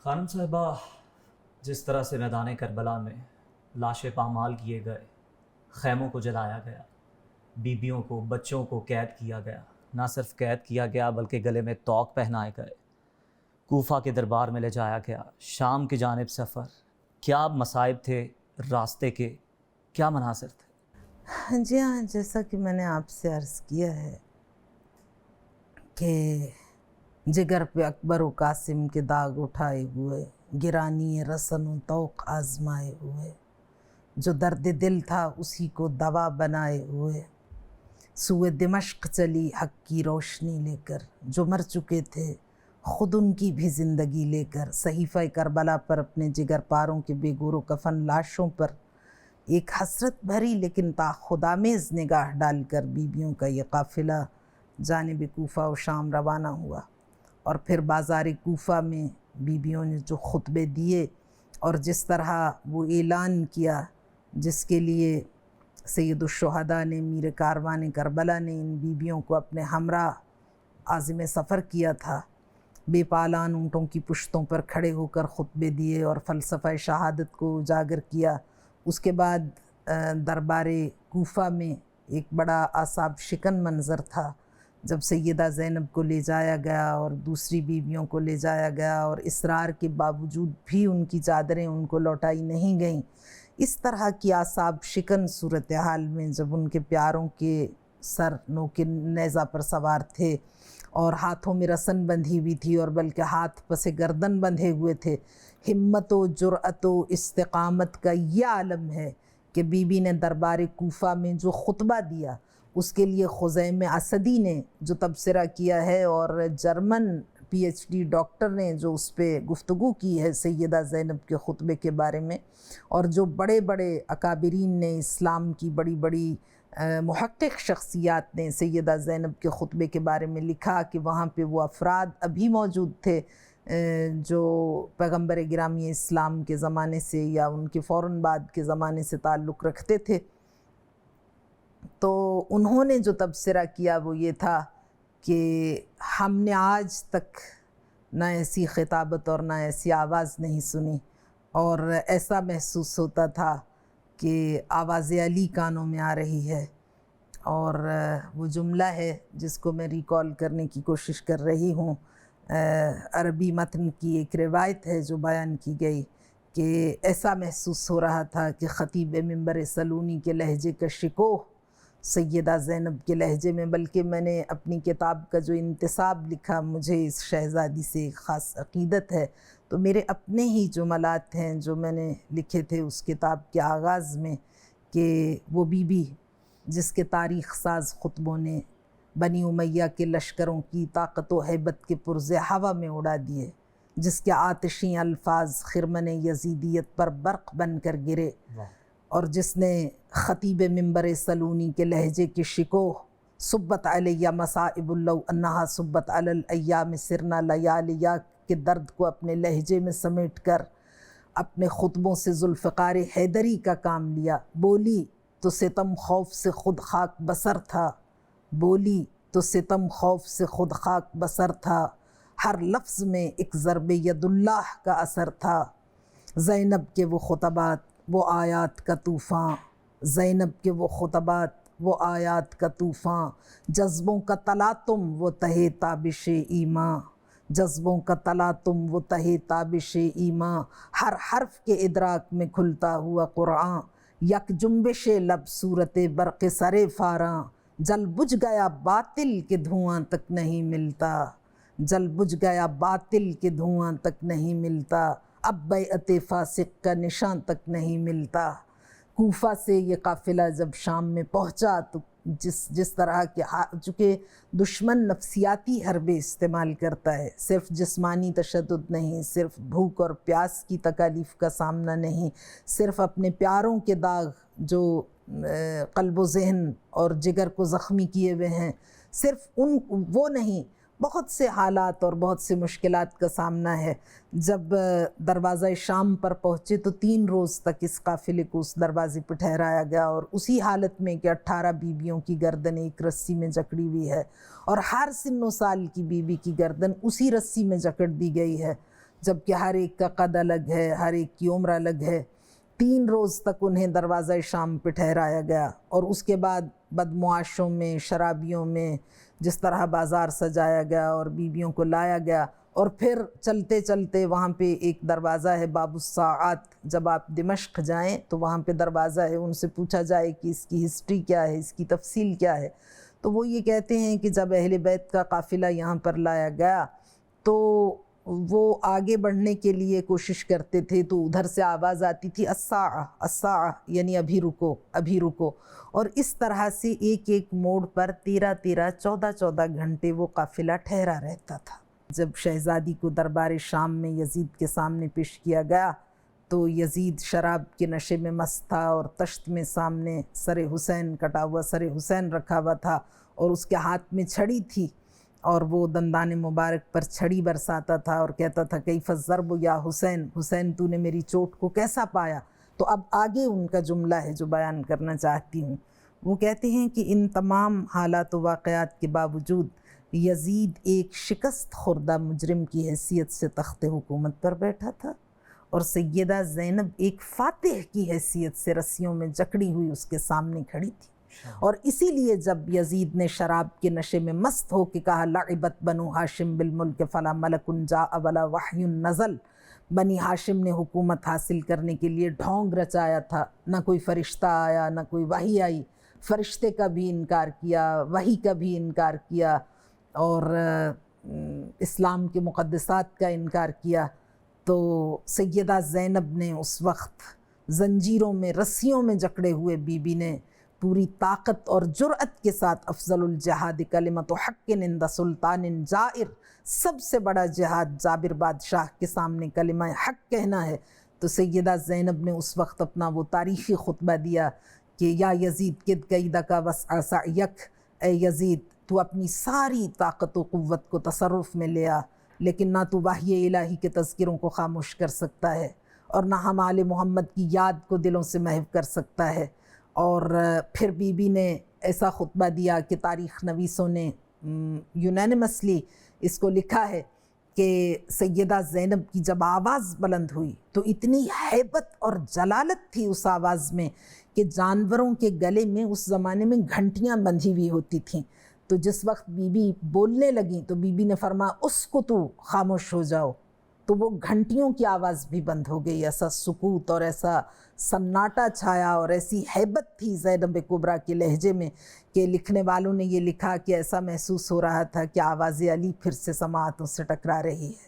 خانم صاحبہ، جس طرح سے میدان کربلا میں لاشیں پامال کیے گئے، خیموں کو جلایا گیا، بیویوں کو بچوں کو قید کیا گیا، نہ صرف قید کیا گیا بلکہ گلے میں طوق پہنائے گئے، کوفہ کے دربار میں لے جایا گیا، شام کی جانب سفر، کیا مصائب تھے راستے کے، کیا مناظر تھے؟ جی ہاں، جیسا کہ میں نے آپ سے عرض کیا ہے کہ جگر پہ اکبر و قاسم کے داغ اٹھائے ہوئے، گرانی رسن و طوق آزمائے ہوئے، جو درد دل تھا اسی کو دوا بنائے ہوئے، سوئے دمشق چلی حق کی روشنی لے کر، جو مر چکے تھے خود ان کی بھی زندگی لے کر، صحیفہ کربلا پر اپنے جگر پاروں کے بے گور و کفن لاشوں پر ایک حسرت بھری لیکن تاخدآمیز نگاہ ڈال کر بیویوں کا یہ قافلہ جانب کوفہ و شام روانہ ہوا۔ اور پھر بازار کوفہ میں بیویوں نے جو خطبے دیے اور جس طرح وہ اعلان کیا جس کے لیے سید الشہداء نے، میر کاروان کربلا نے ان بیویوں کو اپنے ہمراہ عازم سفر کیا تھا، بے پالان اونٹوں کی پشتوں پر کھڑے ہو کر خطبے دیے اور فلسفہ شہادت کو اجاگر کیا۔ اس کے بعد دربار کوفہ میں ایک بڑا اعصاب شکن منظر تھا جب سیدہ زینب کو لے جایا گیا اور دوسری بیویوں کو لے جایا گیا اور اصرار کے باوجود بھی ان کی چادریں ان کو لوٹائی نہیں گئیں۔ اس طرح کی اعصاب شکن صورتحال میں جب ان کے پیاروں کے سر نوک نیزہ پر سوار تھے اور ہاتھوں میں رسن بندھی ہوئی تھی اور بلکہ ہاتھ پس گردن بندھے ہوئے تھے، ہمت و جرأت و استقامت کا یہ عالم ہے کہ بی بی نے دربار کوفہ میں جو خطبہ دیا اس کے لیے خزیم اسدی نے جو تبصرہ کیا ہے اور German P H D doctor نے جو اس پہ گفتگو کی ہے سیدہ زینب کے خطبے کے بارے میں، اور جو بڑے بڑے اکابرین نے، اسلام کی بڑی بڑی محقق شخصیات نے سیدہ زینب کے خطبے کے بارے میں لکھا کہ وہاں پہ وہ افراد ابھی موجود تھے جو پیغمبر گرامی اسلام کے زمانے سے یا ان کے فوراً بعد کے زمانے سے تعلق رکھتے تھے۔ تو انہوں نے جو تبصرہ کیا وہ یہ تھا کہ ہم نے آج تک نہ ایسی خطابت اور نہ ایسی آواز نہیں سنی، اور ایسا محسوس ہوتا تھا کہ آواز علی کانوں میں آ رہی ہے۔ اور وہ جملہ ہے جس کو میں ریکال کرنے کی کوشش کر رہی ہوں، عربی متن کی ایک روایت ہے جو بیان کی گئی کہ ایسا محسوس ہو رہا تھا کہ خطیب منبر سلونی کے لہجے کا شکوہ سیدہ زینب کے لہجے میں، بلکہ میں نے اپنی کتاب کا جو انتساب لکھا، مجھے اس شہزادی سے ایک خاص عقیدت ہے، تو میرے اپنے ہی جملات ہیں جو میں نے لکھے تھے اس کتاب کے آغاز میں کہ وہ بی بی جس کے تاریخ ساز خطبوں نے بنی امیہ کے لشکروں کی طاقت و ہیبت کے پرزے ہوا میں اڑا دیے، جس کے آتشیں الفاظ خرمن یزیدیت پر برق بن کر گرے، اور جس نے خطیب منبر سلونی کے لہجے کی شکوہ صبت علیہ مصائب لو انہا صبت علی الایام سرنا لیالیا کے درد کو اپنے لہجے میں سمیٹ کر اپنے خطبوں سے ذوالفقار حیدری کا کام لیا۔ بولی تو ستم خوف سے خود خاک بسر تھا، بولی تو ستم خوف سے خود خاک بسر تھا، ہر لفظ میں ایک ضرب ید اللہ کا اثر تھا، زینب کے وہ خطبات وہ آیات کا طوفاں، زینب کے وہ خطبات وہ آیات کا طوفاں، جذبوں کا تلاطم وہ تہے تابش ایماں، جذبوں کا تلاطم وہ تہے تابش ایماں، ہر حرف کے ادراک میں کھلتا ہوا قرآن، یک جنبش لب صورت برق سر فاراں، جل بجھ گیا باطل کے دھواں تک نہیں ملتا، جل بجھ گیا باطل کے دھواں تک نہیں ملتا، اب بیعت فاسق کا نشان تک نہیں ملتا۔ کوفہ سے یہ قافلہ جب شام میں پہنچا تو جس طرح کے چونکہ دشمن نفسیاتی حربے استعمال کرتا ہے، صرف جسمانی تشدد نہیں، صرف بھوک اور پیاس کی تکالیف کا سامنا نہیں، صرف اپنے پیاروں کے داغ جو قلب و ذہن اور جگر کو زخمی کیے ہوئے ہیں، صرف وہ نہیں، بہت سے حالات اور بہت سے مشکلات کا سامنا ہے۔ جب دروازہ شام پر پہنچے تو 3 روز تک اس قافلے کو اس دروازے پہ ٹھہرایا گیا، اور اسی حالت میں کہ 18 بیویوں کی گردن ایک رسی میں جکڑی ہوئی ہے، اور ہر سن و سال کی بیوی کی گردن اسی رسی میں جکڑ دی گئی ہے۔ جبکہ ہر ایک کا قد الگ ہے، ہر ایک کی عمر الگ ہے۔ 3 روز تک انہیں دروازہ شام پہ ٹھہرایا گیا، اور اس کے بعد بدمعاشوں میں، شرابیوں میں جس طرح بازار سجایا گیا اور بیویوں کو لایا گیا، اور پھر چلتے چلتے وہاں پہ ایک دروازہ ہے باب الساعات، جب آپ دمشق جائیں تو وہاں پہ دروازہ ہے، ان سے پوچھا جائے کہ اس کی ہسٹری کیا ہے، اس کی تفصیل کیا ہے، تو وہ یہ کہتے ہیں کہ جب اہل بیت کا قافلہ یہاں پر لایا گیا تو وہ آگے بڑھنے کے لیے کوشش کرتے تھے، تو ادھر سے آواز آتی تھی الساعہ الساعہ، یعنی ابھی رکو ابھی رکو، اور اس طرح سے ایک ایک موڑ پر 14 گھنٹے وہ قافلہ ٹھہرا رہتا تھا۔ جب شہزادی کو دربار شام میں یزید کے سامنے پیش کیا گیا تو یزید شراب کے نشے میں مست تھا، اور تشت میں سامنے سر حسین، کٹا ہوا سر حسین رکھا ہوا تھا، اور اس کے ہاتھ میں چھڑی تھی، اور وہ دندان مبارک پر چھڑی برساتا تھا اور کہتا تھا کیف الضرب یا حسین، حسین تو نے میری چوٹ کو کیسا پایا۔ تو اب آگے ان کا جملہ ہے جو بیان کرنا چاہتی ہوں۔ وہ کہتے ہیں کہ ان تمام حالات و واقعات کے باوجود یزید ایک شکست خوردہ مجرم کی حیثیت سے تخت حکومت پر بیٹھا تھا، اور سیدہ زینب ایک فاتح کی حیثیت سے رسیوں میں جکڑی ہوئی اس کے سامنے کھڑی تھی۔ اور اسی لیے جب یزید نے شراب کے نشے میں مست ہو کے کہا لعبت بنو ہاشم بالملک فلا ملک جاء ولا وحی نزل، بنی ہاشم نے حکومت حاصل کرنے کے لیے ڈھونگ رچایا تھا، نہ کوئی فرشتہ آیا نہ کوئی وحی آئی، فرشتے کا بھی انکار کیا، وحی کا بھی انکار کیا، اور اسلام کے مقدسات کا انکار کیا۔ تو سیدہ زینب نے اس وقت زنجیروں میں، رسیوں میں جکڑے ہوئے بی بی نے پوری طاقت اور جرأت کے ساتھ افضل الجہاد کلمۃ حق عند سلطان جائر، سب سے بڑا جہاد جابر بادشاہ کے سامنے کلمہ حق کہنا ہے، تو سیدہ زینب نے اس وقت اپنا وہ تاریخی خطبہ دیا کہ یا یزید کد کیدک وسع سعیک، اے یزید تو اپنی ساری طاقت و قوت کو تصرف میں لیا، لیکن نہ تو وحی الہی کے تذکروں کو خاموش کر سکتا ہے، اور نہ ہم آل محمد کی یاد کو دلوں سے محو کر سکتا ہے۔ اور پھر بی بی نے ایسا خطبہ دیا کہ تاریخ نویسوں نے یونینمسلی اس کو لکھا ہے کہ سیدہ زینب کی جب آواز بلند ہوئی تو اتنی ہیبت اور جلالت تھی اس آواز میں کہ جانوروں کے گلے میں اس زمانے میں گھنٹیاں بندھی ہوئی ہوتی تھیں، تو جس وقت بی بی بولنے لگیں تو بی بی نے فرمایا اسکتو، خاموش ہو جاؤ، تو وہ گھنٹیوں کی آواز بھی بند ہو گئی، ایسا سکوت اور ایسا سناٹا چھایا، اور ایسی ہیبت تھی زینب کبریٰ کے لہجے میں کہ لکھنے والوں نے یہ لکھا کہ ایسا محسوس ہو رہا تھا کہ آواز علی پھر سے سماعتوں سے ٹکرا رہی ہے۔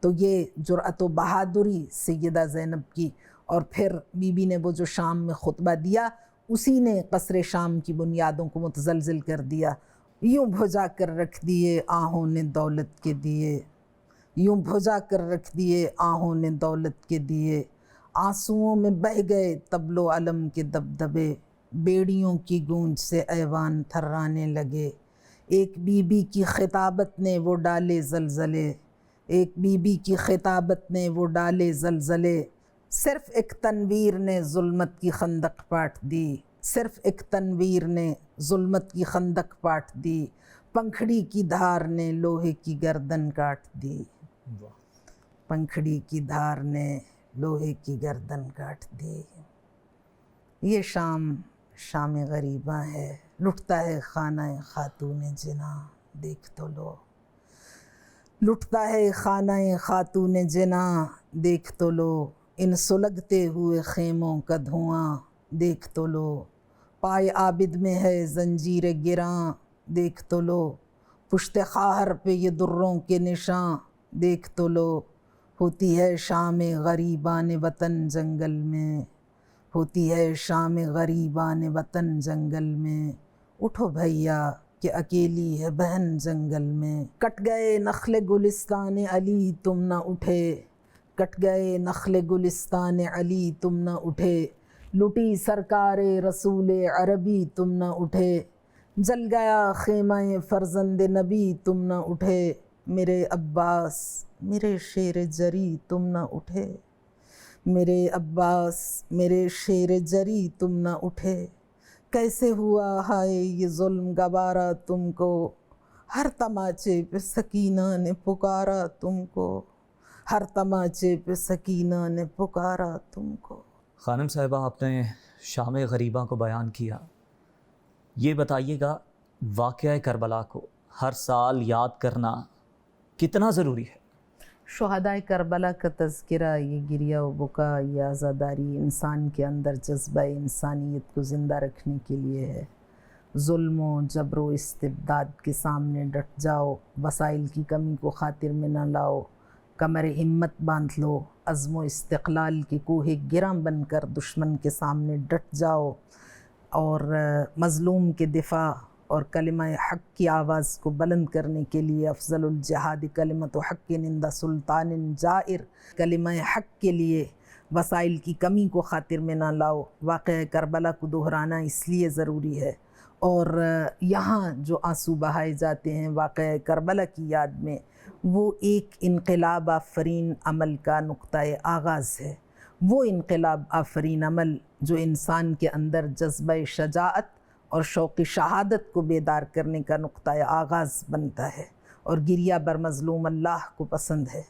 تو یہ جرأت و بہادری سیدہ زینب کی، اور پھر بی بی نے وہ جو شام میں خطبہ دیا اسی نے قصر شام کی بنیادوں کو متزلزل کر دیا۔ یوں بھجا کر رکھ دیے آہوں نے دولت کے دیے، یوں بھجا کر رکھ دیے آہوں نے دولت کے دیے، آنسوؤں میں بہہ گئے طبل و علم کے دبدبے، بیڑیوں کی گونج سے ایوان تھرانے لگے، ایک بی بی کی خطابت نے وہ ڈالے زلزلے، ایک بی بی کی خطابت نے وہ ڈالے زلزلے، صرف ایک تنویر نے ظلمت کی خندق پاٹ دی، صرف ایک تنویر نے ظلمت کی خندق پاٹ دی، پنکھڑی کی دھار نے لوہے کی گردن کاٹ دی، پنکھڑی کی دھار نے لوہے کی گردن کاٹ دی۔ یہ شام شام غریباں ہے، لٹتا ہے خانہ خاتون جنا، دیکھ تو لو، لٹتا ہے خانہ خاتون جنا، دیکھ تو لو، ان سلگتے ہوئے خیموں کا دھواں، دیکھ تو لو، پائے عابد میں ہے زنجیر گراں، دیکھ تو لو، پشت خواہر پہ یہ دروں کے نشاں، دیکھ تو لو، ہوتی ہے شام غریبان وطن جنگل میں، ہوتی ہے شام غریبان وطن جنگل میں، اٹھو بھیا کہ اکیلی ہے بہن جنگل میں، کٹ گئے نخل گلستان علی تم نہ اٹھے، کٹ گئے نخل گلستان علی تم نہ اٹھے، لٹی سرکار رسول عربی تم نہ اٹھے، جل گیا خیمہ فرزند نبی تم نہ اٹھے، میرے عباس میرے شیر جری تم نہ اٹھے، میرے عباس میرے شیر جری تم نہ اٹھے، کیسے ہوا ہائے یہ ظلم گوارا تم کو، ہر تماچے پہ سکینہ نے پکارا تم کو، ہر تماچے پہ سکینہ نے پکارا تم کو. خانم صاحبہ، آپ نے شام غریبہ کو بیان کیا. یہ بتائیے گا، واقعہ کربلا کو ہر سال یاد کرنا کتنا ضروری ہے؟ شہدائے کربلا کا تذکرہ، یہ گریہ و بکا، یہ عزاداری انسان کے اندر جذبہ انسانیت کو زندہ رکھنے کے لیے ہے. ظلم و جبر و استبداد کے سامنے ڈٹ جاؤ، وسائل کی کمی کو خاطر میں نہ لاؤ، کمر ہمت باندھ لو، عزم و استقلال کے کوہ گراں بن کر دشمن کے سامنے ڈٹ جاؤ، اور مظلوم کے دفاع اور کلمہ حق کی آواز کو بلند کرنے کے لیے افضل الجہاد کلمۃ حق عند سلطان جائر، کلمہ حق کے لیے وسائل کی کمی کو خاطر میں نہ لاؤ. واقعہ کربلا کو دہرانا اس لیے ضروری ہے، اور یہاں جو آنسو بہائے جاتے ہیں واقعہ کربلا کی یاد میں، وہ ایک انقلاب آفرین عمل کا نقطۂ آغاز ہے. وہ انقلاب آفرین عمل جو انسان کے اندر جذبہ شجاعت اور شوق شہادت کو بیدار کرنے کا نقطۂ آغاز بنتا ہے، اور گریہ بر مظلوم اللہ کو پسند ہے.